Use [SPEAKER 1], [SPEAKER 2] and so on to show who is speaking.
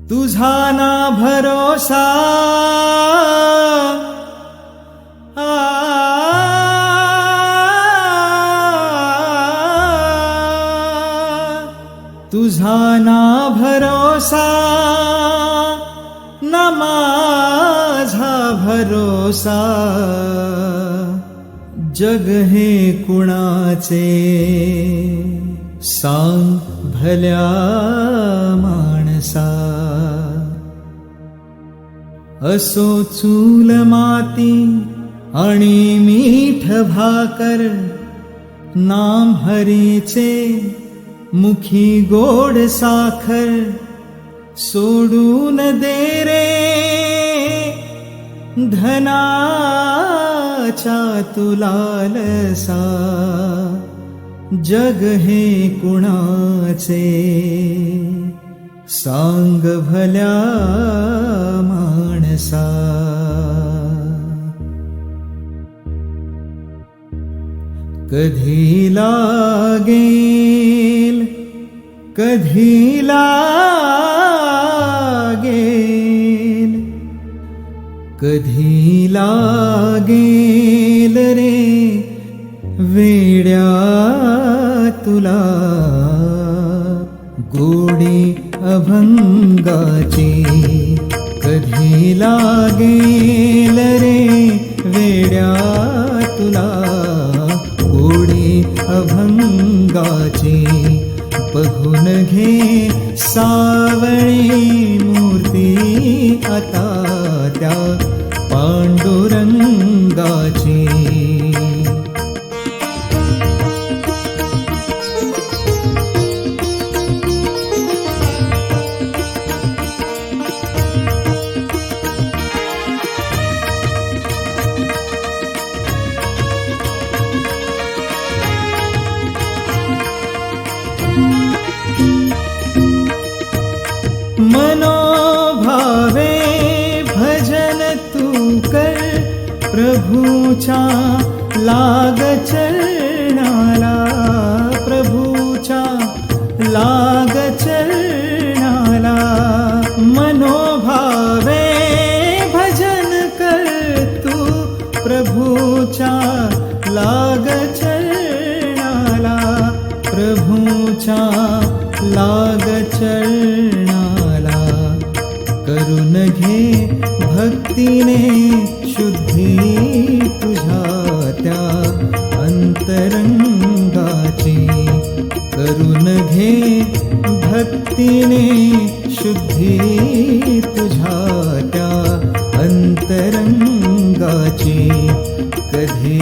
[SPEAKER 1] तुझा ना भरोसा तुझा ना भरोसा ना माझा भरोसा जग हे कुणाचे सांग भल्या माणसा असो चूल माती आणि मीठ भाकर नाम हरीचे मुखी गोड साखर सोडून दे रे धनाच्या तुलालसा जग हे कुणाचे सांग भल्या माणसा कधी लागेल कधी लागेल कधी लागेल रे वेड्या तुला गोडी अभंगाची कधी लागेल रे वेड्या तुला गोडी अभंगाची बघून घे सावळी मूर्ती आता त्या पांडुरंगाची मनोभावे भजन तू कर प्रभूच्या लाग चरणाला प्रभूच्या लाग चरणाला मनोभावे भजन कर तू प्रभूच्या लाग चरणाला प्रभूच्या लाग चरणाला करून घे भक्तीने शुद्धी तुझ्या त्या अंतरंगाची करून घे भक्तीने शुद्धी तुझ्या त्या अंतरंगाची कधी